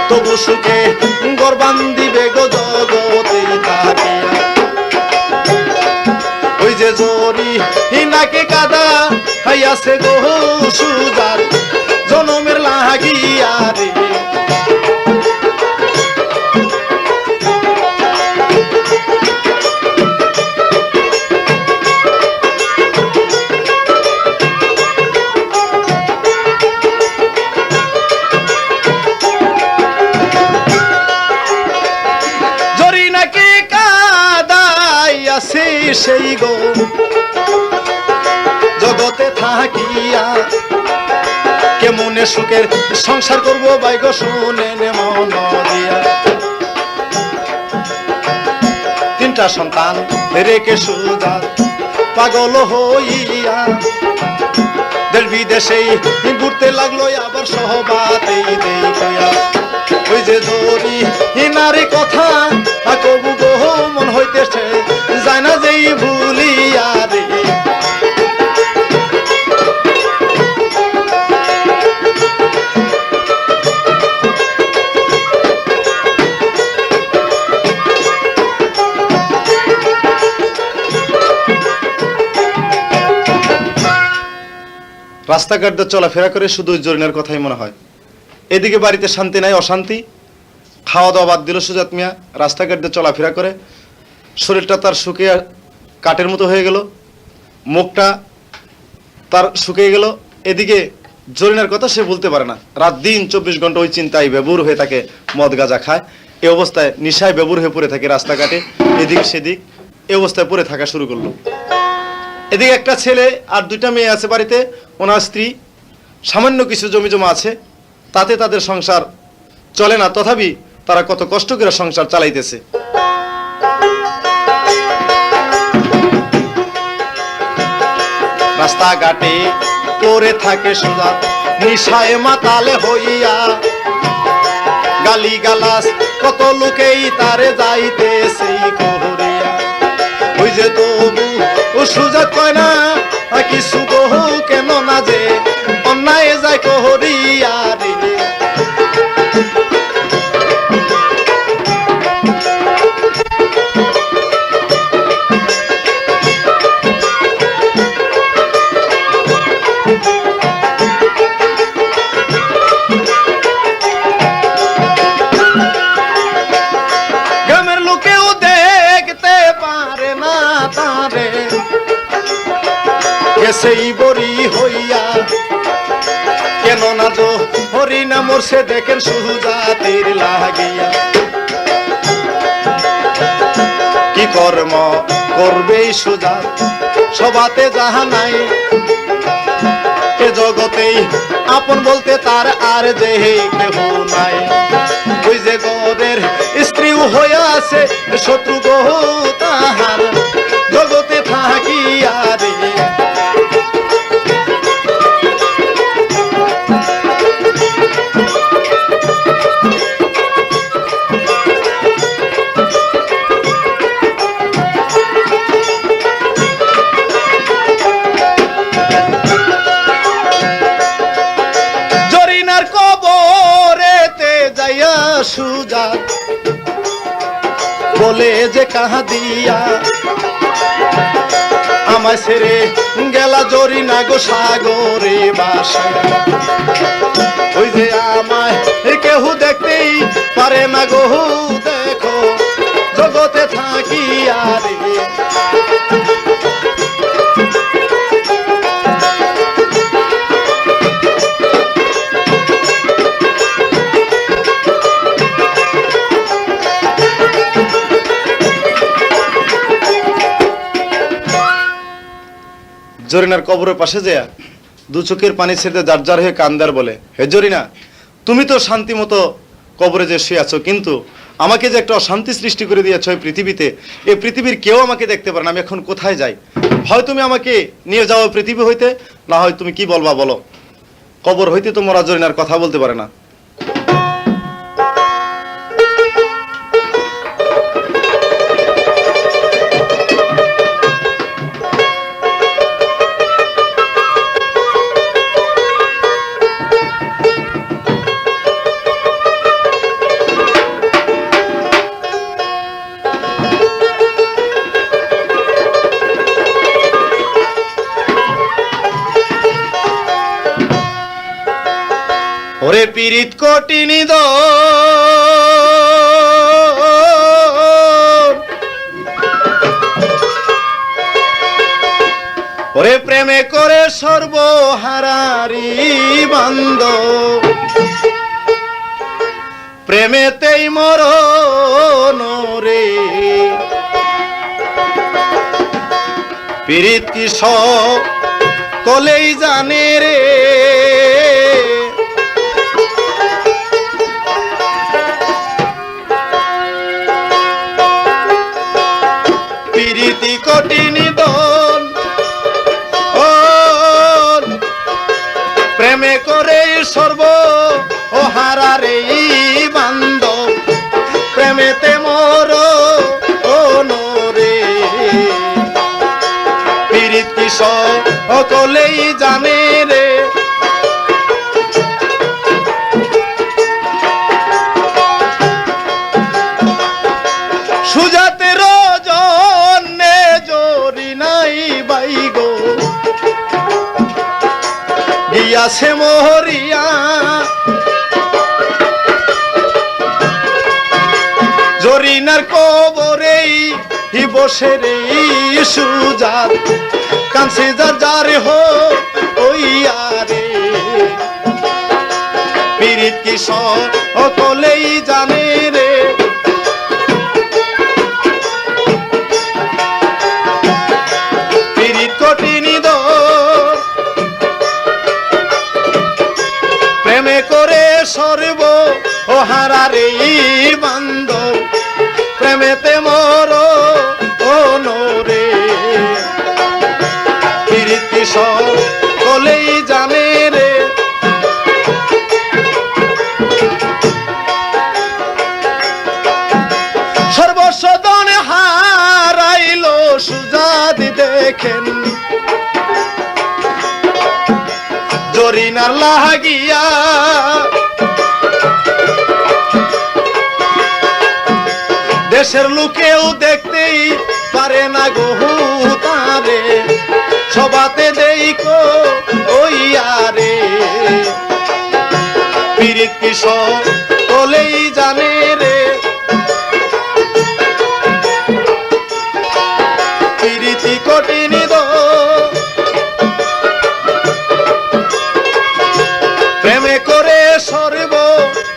Speaker 1: তবু সুখে গর্বান দিবে গো জগতেই থাকিয়া। ওই যে জরি নাকে কাদা হইয়াছে গো সুজাত জনমের লাগিয়া রে। জরি নাকে কাদাইয়াছে সেই গো জগতে থাকিয়া। কেমনে সুখের সংসার করবো বাইগো শুনেন মন দিয়া। তিনটা সন্তান রেখে সুজাত পাগল হইয়া দেশ বিদেশেই ঘুরতে লাগলো, আবার সহবাতেই দেখিয়া। ওই যে দড়ি নারী কথা কবু গো মন হইতেছে যায় না যেই ভুলিয়া রে। রাস্তাঘাট দিয়ে চলাফেরা করে শুধু জরিনার কথাই মনে হয়। এদিকে বাড়িতে শান্তি নাই, অশান্তি। খাওয়া দাওয়া বাদ দিল সুজাত মিয়া, রাস্তাঘাট দিয়ে চলাফেরা করে। শরীরটা তার শুকিয়ে কাঠের মতো হয়ে গেল, মুখটা তার শুকিয়ে গেল। এদিকে জরিনার কথা সে বলতে পারে না, রাত দিন 24 ঘন্টা ওই চিন্তায় বেবুর হয়ে থাকে, মদ গাঁজা খায়। এই অবস্থায় নিশায় বেবুর হয়ে পড়ে থাকে রাস্তাঘাটে, এদিক সেদিক এই অবস্থায় পড়ে থাকা শুরু করলো। এদিকে একটা ছেলে আর দুইটা মেয়ে আছে বাড়িতে, ওনার স্ত্রী, সামান্য কিছু জমি জমা আছে, তাতে তাদের সংসার চলে না, তথাপি তারা কত কষ্ট করে সংসার চালাইতেছে। রাস্তাঘাটে পড়ে থাকে সুজাত, নিশায় মাতালে হইয়া, গালি গালাস কত লোকেই তারে যাইতেছে করিয়া। ওই যে তবু ও সুজাত কয় না কিছু বহু, কেন না যে অন্যায় যায় করিয়া রে। গ্রামের লোকেও দেখতে পারে না তারে, গেছেই বরি হইয়া, কেন না তো হরিনা মরছে দেখেন সুজাতের লাগিয়া। কি কর্ম করবে সুজাত সবাতে যাহা নাই, এ জগতেই আপন বলতে তার আর যে কেহ নাই। ওই যে গদের স্ত্রীও হইয়া আছে শত্রু বহু তাহার, জগতে থাকিয়া রে। জরিনার কবরেতে যাইয়া সুজাত বলে যে কাহা দিয়া, আমায় ছেড়ে গেলা জরিনা গো সাগরে বাসায়। ওই যে আমায় কেহ দেখতেই পারে না গো, দেখো জগতে থাকিয়া রে। জরিনার কবরের পাশে যায় দু চোখের পানি ছেড়ে যার যার হয়ে কান্দার বলে, হে জরিনা, তুমি তো শান্তি মতো কবরে যে শুয়ে আছো, কিন্তু আমাকে যে একটা অশান্তি সৃষ্টি করে দিয়েছ এই পৃথিবীতে, এই পৃথিবীর কেউ আমাকে দেখতে পারে না, আমি এখন কোথায় যাই? হয় তুমি আমাকে নিয়ে যাও পৃথিবী হইতে, না হয় তুমি কি বলবা বলো। কবর হইতে তো মরা জরিনার কথা বলতে পারে না। ওরে পীড়িত কটিনি দ ওরে প্রেমে করে সর্বহারারি বান্দ, প্রেমেতেই মরণ রে। পীড়িত কি সব কলেই জানে রে, পীড়িতি কঠিনি দন প্রেমে করে সর্ব ও হারারে বান্ধব, প্রেমেতে মর ও নরে। পীড়িত কি সকলেই জানে রে, সুজাতের জন্যে জরিনাই বাইগো গিয়াছে মরিয়া। জরিনার কবরেই বসে রে সুজাত, কাঁদছে যার যার হইয়া রে। পীড়িত কি সকলেই জানে রে, সর্ব ও হারারে বান্ধব প্রেমেতে মর ও নরে প্রীতি সকলেই জানে রে সর্বসদন হারাইল সুজাত দেখেন জরিনার লাগিয়া দেশের লোকেও দেখতেই পারে না গহু তারে সবাতে দেইকো ওইয়ারে প্রীতি সকলেই জানে রে প্রীতি কঠিন প্রেমে করে সর্ব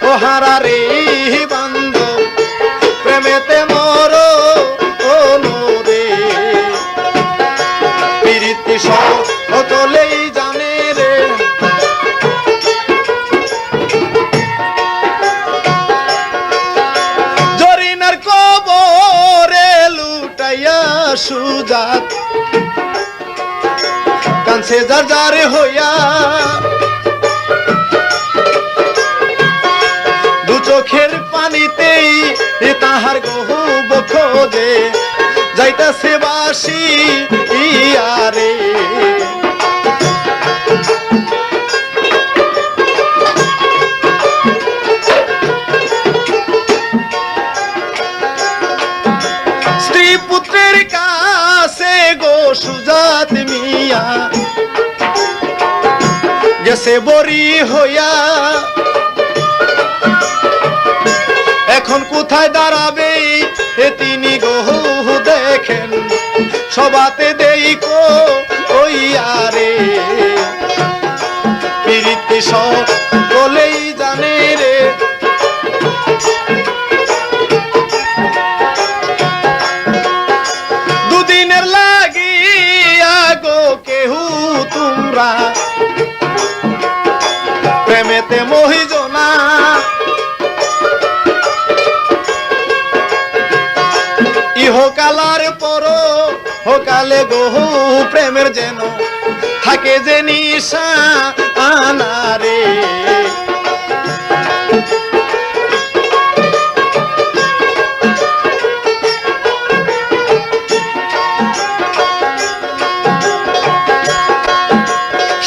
Speaker 1: ও হারারে বান্ধব প্রেমেতে মর ও নরে প্রীতি সকলেই জানে রে জরিনার কবরে লুটাইয়া সুজাত কানছে যার যারে হইয়া দু চোখের পানিতেই তাহার গহু খোঁজে যাইতাছে বাসি ইয়ারে স্ত্রী পুত্রের কাছে গো সুজাত মিয়া গেছে বরি হইয়া এখন কোথায় দাঁড়াবে তিনি গহু দেখেন সবাতে দেইকো ওইয়ারে প্রীতি সকলেই জানে রে দুদিনের লাগিয়া গো কেহু তোমরা প্রেমেতে মহিজনা ইহকালার পর হোকালে গহু প্রেমের যেন থাকে যে নিশা আনারে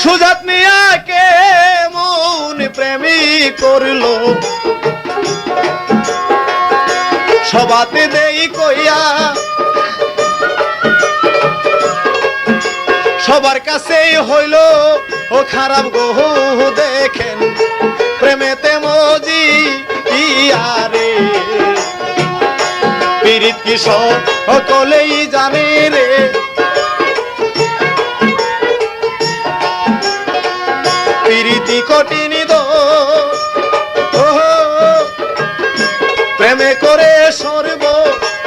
Speaker 1: সুজাত মিয়াকে মন প্রেমী করলো সবাতে দেই কইয়া সবার কাছে হইল ও খারাপ গহু দেখেন প্রেমেতে মজি ইয়ারে পীড়িত কি সকলেই জানে রে প্রীতি কঠিন প্রেমে করে সর্ব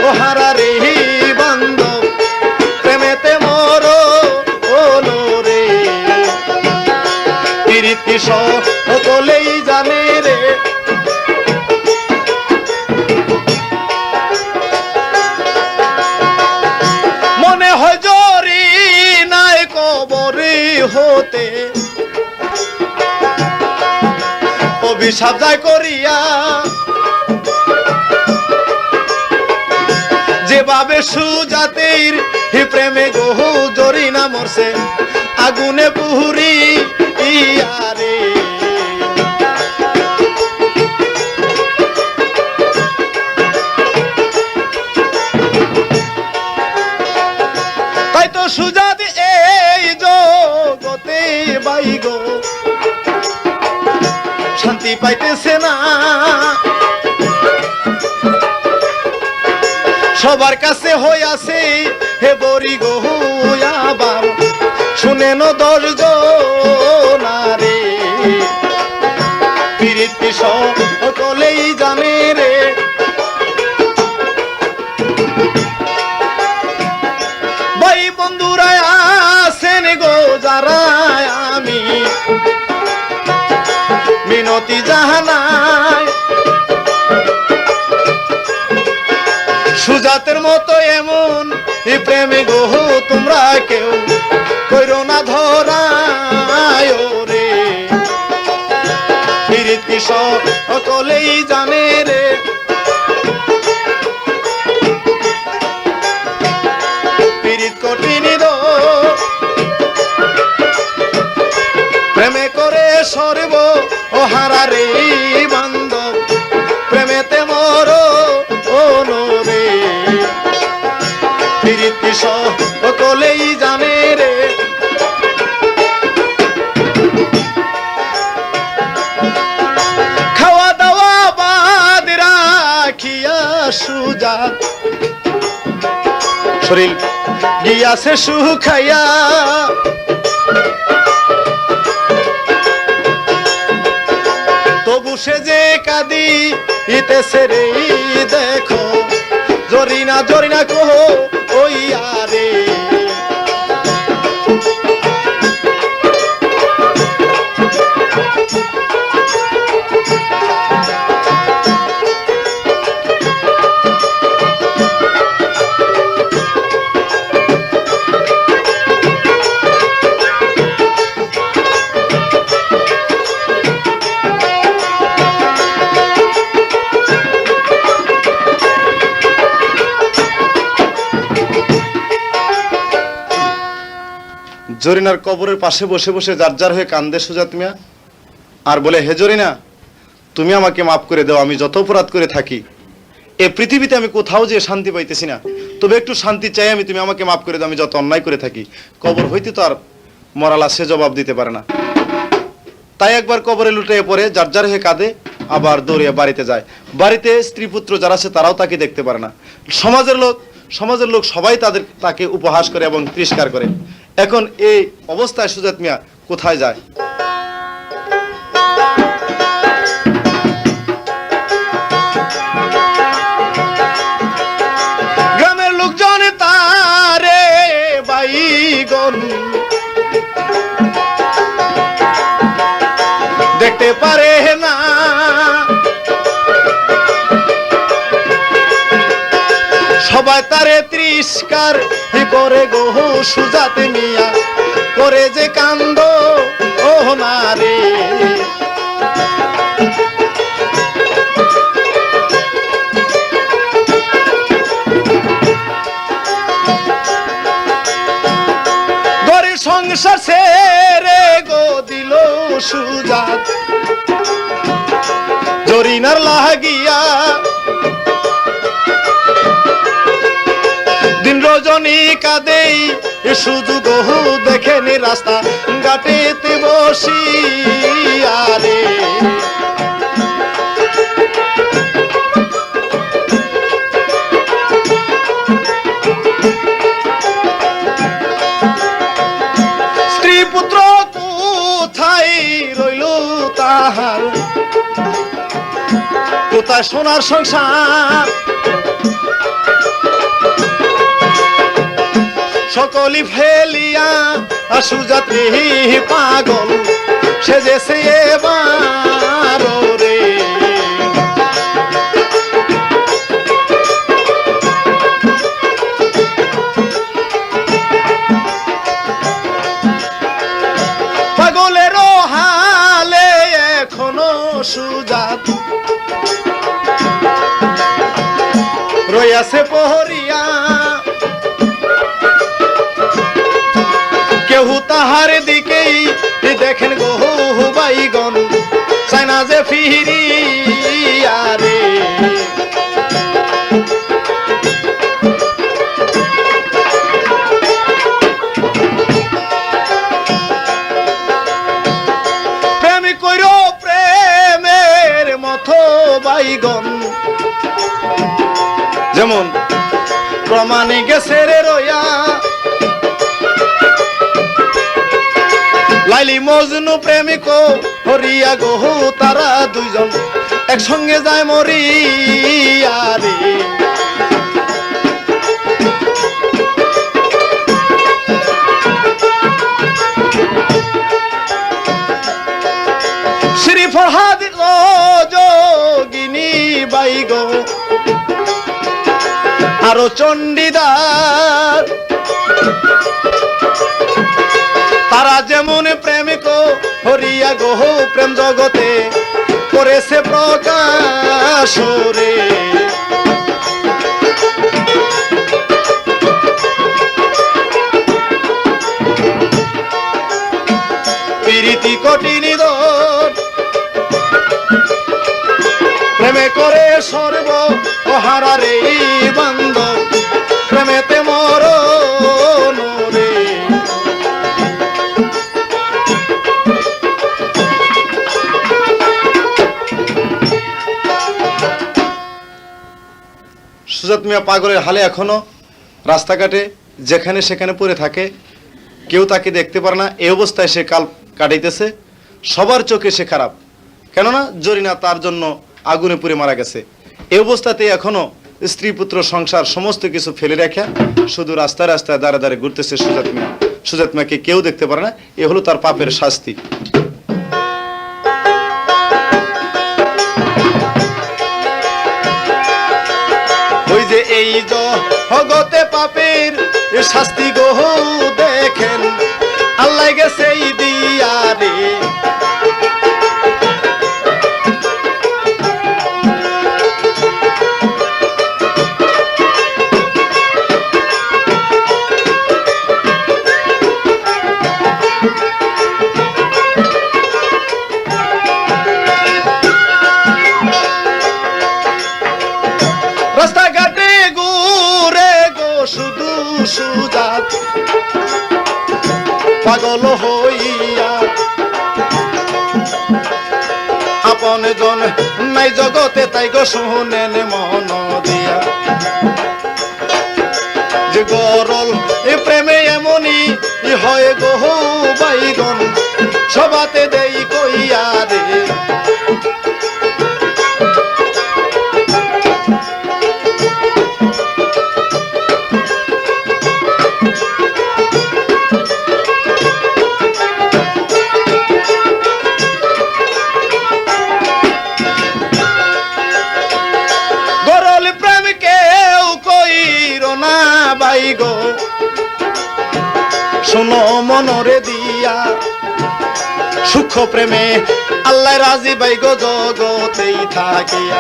Speaker 1: ও হারারে বান্ধব প্রেমেতে মর ও নরে প্রীতি সকলেই জানে রে মনে হয় জরি নাই কবরে হতে অভিশাপ যায় করিয়া যেভাবে সুজাতের প্রেমে গহু জরিনা মরছে আগুনে পুরি ইয়ারে তাই তো সুজাত এই জগতে বাইগো শান্তি পাইতেছে না সবার কাছে হইয়াছে হে বরি গহু আবার শুনেন 10 জনারে প্রীতি সকলেই জানে রে ভাই বন্ধুরা আছেন গো যারা আমি মিনতি গতি জাহানায় সুজাতের মতো এমন এই প্রেমে গো তোমরা কেউ কইরো না ধরায় রে পিরিত কি সকলেই জানে রে পিরিত কঠিন প্রেমে করে সর্ব ও হারা রে বান্ধব প্রেমেতে মর ও রে পিরিত কি সকলেই জানে রে খাওয়া দাওয়া বাদ রাখিয়া সুজাত শরীর গিয়াছে সুখাইয়া তবু সে যে কাঁদি ইতেছে রে দেখো জরিনা জরিনা কহ ওই আরে জরিনার কবরের পাশে বসে বসে যার যার হয়ে কান্দে সুজাত মিয়া আর বলে, হে জরিনা, তুমি আমাকে মাফ করে দাও, আমি যত অপরাধ করে থাকি এ পৃথিবীতে আমি কোথাও যে শান্তি পাইতেছি না, তবে একটু শান্তি চাই আমি, তুমি আমাকে মাফ করে দাও, আমি যত অন্যায় করে থাকি। কবর হইতে তো আর মরালা সে জবাব দিতে পারে না, তাই একবার কবরে লুটিয়ে পড়ে যার যার হয়ে কাঁদে, আবার দৌড়িয়ে বাড়িতে যায়। বাড়িতে স্ত্রী পুত্র যারা আছে তারাও তাকে দেখতে পারে না, সমাজের লোক সবাই তাকে উপহাস করে এবং তিরস্কার করে। এখন এই অবস্থায় সুজাত মিয়া কোথায় যায়? গ্রামের লোকজন তারে বাইগন দেখতে পারে না, সবাই তারে তিরস্কার করে গো সুজাত মিয়া করে যে কান্দ ও না রে। ঘরের সংসার ছেড়ে গো দিল সুজাত জরিনার লাগিয়া, দিন রজনী কাঁদেই শুধু গহু দেখেনি রাস্তা ঘাটেতে বসিয়া রে। স্ত্রী পুত্র কোথায় রইল তাহার, কোথায় সোনার সংসার, সকলি ফেলিয়া সুজাত পাগল সেজেছে এবার রে। পাগলের হালে এখনো সুজাত রইয়াছে পহরিয়া, কেহু তাহার দিকেই দেখেন গো বাইগন চাই না যে ফিরিয়া রে। প্রেম কইরো প্রেমের মতো বাইগন যেমন প্রমাণে গেছে রে রইয়া, লাইলি মজনু প্রেমিক হরিয়া গো তারা দুইজন একসঙ্গে যায় মরিয়া রে। শ্রী ফরহাদ যোগিনী বাই গো আরো চণ্ডীদার তারা যেমন প্রেমিক হরিয়া গো প্রেম জগতে করেছে প্রকাশ রে প্রীতি কঠিন প্রেমে করে সর্ব অহারারে বান্ধব প্রেমেতে মরণ রে সুজাত মিয়া পাগলের হালে এখনো রাস্তাঘাটে যেখানে সেখানে পড়ে থাকে, কেউ তাকে দেখতে পারে না। এই অবস্থায় সে কাল কাটাইতেছে। সবার চোখে সে খারাপ, কেননা জরিনা তার জন্য আগুনে পুড়ে মারা গেছে। এই অবস্থাতে এখনো স্ত্রী পুত্র সংসার সমস্ত কিছু ফেলে রেখে শুধু রাস্তায় রাস্তায় দাঁড়ে দাঁড়িয়ে ঘুরতেছে সুজাত মিয়া। সুজাত মিয়াকে কেউ দেখতে পারে না। এ হলো তার পাপের শাস্তি। ওই যে এই জগতে পাপের শাস্তি গো দেখেন আল্লাহ গেছে দিয়া রে রাস্তাঘাটে ঘুরে গো শুধু সুজাত পাগল হইয়া আপন জন নাই জগতে তাই গো শুনেন মন দিয়া যে গরল এ প্রেমে এমনই হয় গো বাইগন সবাতে দেই কইয়া রে গো শোনো মনরে দিয়া সুখ প্রেমে আল্লাহ রাজি বাই গো জগতেই থাকিয়া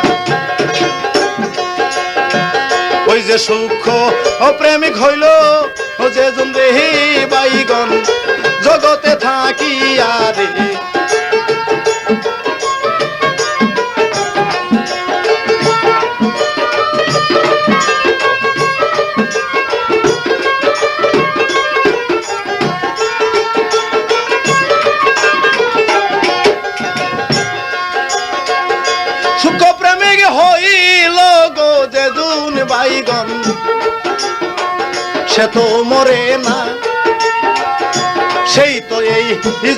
Speaker 1: ওই যে সুখ ও প্রেমিক হইল ও যে জুমরে বাইগন জগতে থাকিয়া রে হইল গো যে দুন বাইগন সে তো মরে না সেই তো এই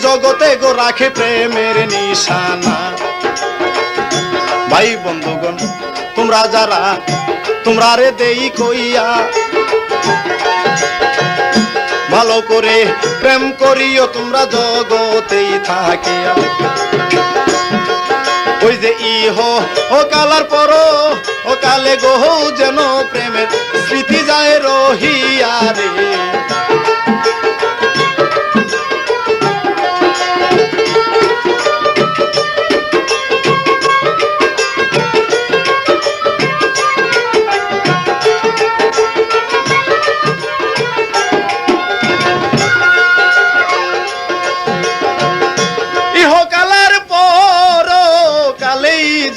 Speaker 1: জগতে গো রাখে প্রেমের নিশানা ভাই বন্ধুগণ তোমরা যারা তোমরা রে দেই কইয়া ভালো করে প্রেম করিও তোমরা জগতেই থাকিয়া ওই যে ইহ ও কালার পর ও কালে গো যেন প্রেমের স্মৃতি যায় রহিয়া রে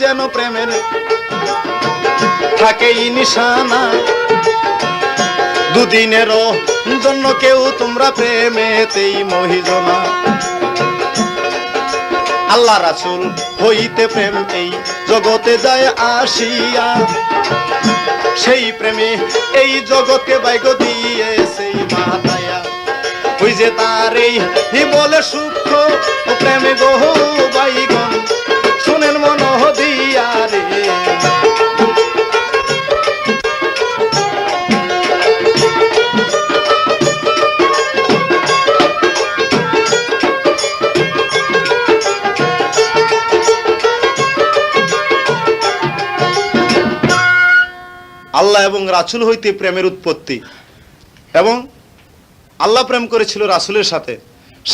Speaker 1: যেন প্রেমের থাকেই নিশানা দুদিনেরও জন্য কেউ তোমরা প্রেমেতেই মহিজনা আল্লাহ রাসূল হইতে প্রেম এই জগতে যায় আসিয়া সেই প্রেমে এই জগতে বাইগ দিয়ে সেই মাতায়া ওই যে তারেই বলে সুখ প্রেমে গো বাইগন শুনেন মন দিয়া রে আল্লাহ এবং রাসূল হইতে প্রেমের উৎপত্তি, এবং আল্লাহ প্রেম করেছিল রাসূলের সাথে,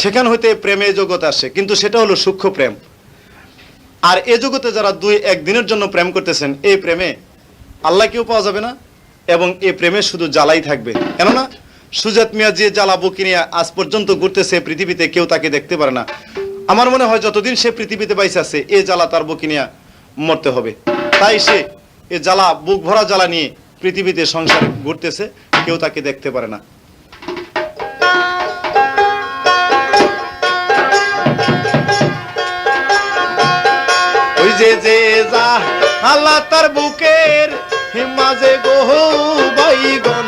Speaker 1: সেখান হইতে প্রেমে জগতে আসে, কিন্তু সেটা হলো সূক্ষ্ম প্রেম। আর এ জগতে যারা একদিনের জন্য প্রেম করতেছেন, এই প্রেমে আল্লাহকেও পাওয়া যাবে না, এবং এই প্রেমে শুধু জ্বালাই থাকবে। কেননা সুজাত মিয়া যে জ্বালা বুকে নিয়ে আজ পর্যন্ত ঘুরতেছে পৃথিবীতে, কেউ তাকে দেখতে পারে না। আমার মনে হয় যতদিন সে পৃথিবীতে বাইসে আছে, এই জ্বালা তার বুকে নিয়ে মরতে হবে। তাই সে এ জ্বালা, বুক ভরা জ্বালা নিয়ে পৃথিবীতে সংসারে ঘুরতেছে, কেউ তাকে দেখতে পারে না। ওই যে যে যা আল্লাহ তার বুকের মাঝে গো বাইগন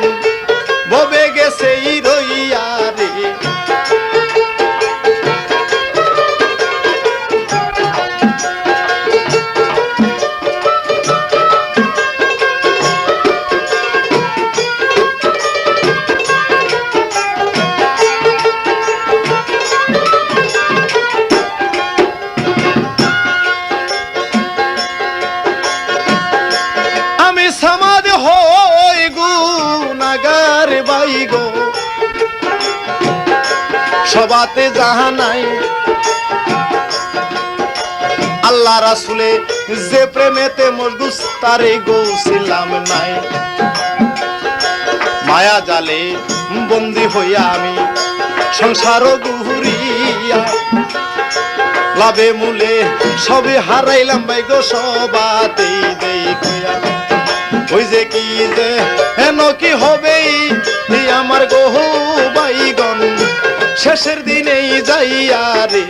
Speaker 1: ববে গেছে রইয়া রে। সমাধ হই গুনাগার বাইগো সবাতে জাহানাই, আল্লাহ রাসূলে যে প্রেমেতে মজগুস তারে গৌছিলাম নাই। মায়া জালে বন্দী হইয়া আমি সংসার ঘুরিয়া, লাভে মূলে সবে হারাইলাম বাইগো সবাতেই দেখিয়া। ওই যে কি যে হেন কি হবে আমার গহু বাইগন শেষের দিনেই যাইয়া রে।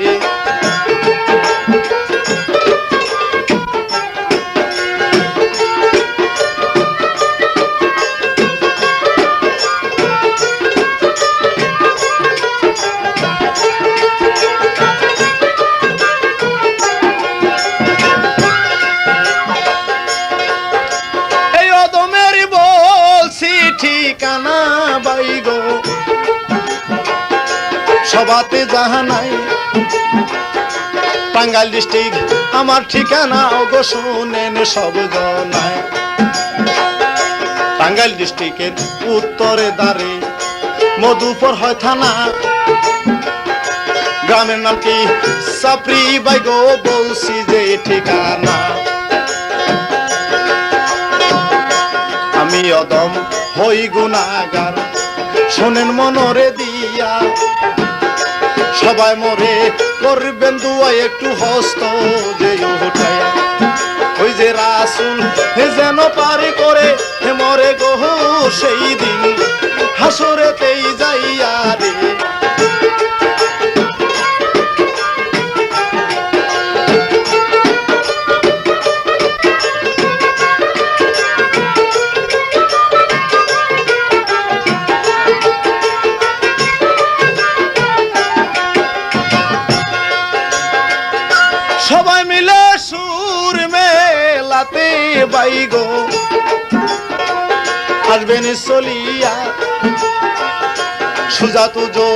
Speaker 1: ঠিকানা বাইগো সবাতে জাহানাই, টাঙ্গাইল ডিস্ট্রিক্ট আমার ঠিকানা গো শুনেন সব জনায়। টাঙ্গাইল ডিস্ট্রিক্টের উত্তরে দাঁড়ে মধুপুর হয় থানা, গ্রামের নাম কি সাপরি বাইগো বলছি যে ঠিকানা। আমি অদম হই গুনাগার শোনেন মনরে দিয়া, সবাই মরে করবেন দুয়া একটু হস্ত যে উঠায়া। ওই যে রাসূল যেন পারে করে মরে গো সেই দিন হাসরেতেই যাইয়া রে। সবাই মিলে সুর মেলাতে বাইগো আসবেন চলিয়া, সুজাত জো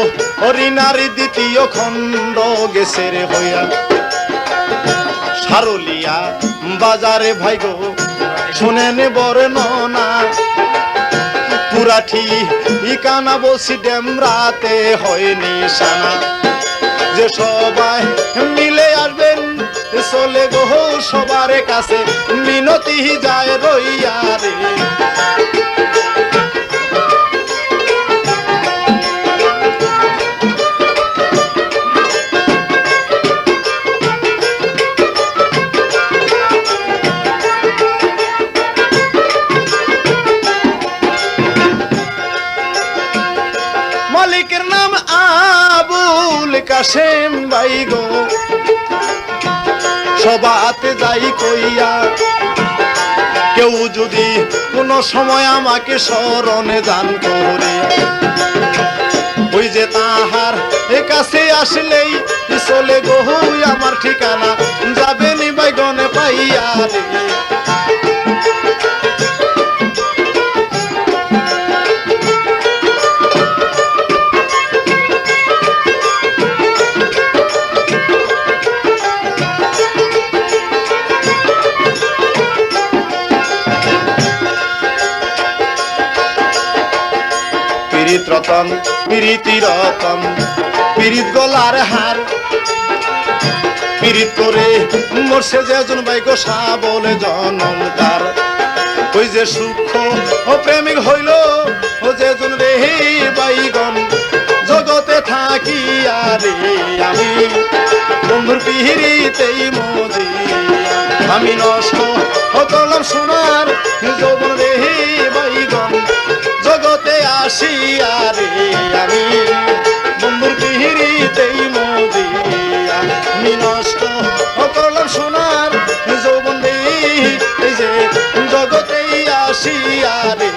Speaker 1: হরিণার দ্বিতীয় খণ্ড গেছে রে হইয়া। সারুলিয়া বাজারে ভাইগো শুনেন বর্ণনা, পুরাঠি ইকানা বলছি ডেমরাতে হয় নিশানা। যে সবাই মিলে আসবেন চলে গো সবার কাছে মিনতি যায় রইয়া রে। মালিকের নাম আবুল কাশেম বাইগো সবাতে যাই কইয়া, কেউ যদি কোনো সময় আমাকে স্মরণে দান করে, ওই যে তাহার কাছে আসলেই চলে গো আমার ঠিকানা যাবেনি বাইগনে পাইয়া রে। রতন প্রীতি রতন পীড়িত গলার হার পীড়িত করে মরছে যেজন ভাই গোসা বলে জনমকার ওই যে সূক্ষ্ম ও প্রেমিক হইল ও যেজন রে বাইগন জগতে থাকি আরে আমি বন্ধুর পিহিরিতেই মজি আমি নষ্ট করলাম সোনার যৌবন রে বাইগন জগতে আসি আরে আমি বন্ধুর পিহিরিতেই মজি আমি নষ্ট করলাম সোনার যৌবন রে এই যে জগতেই আসি আরে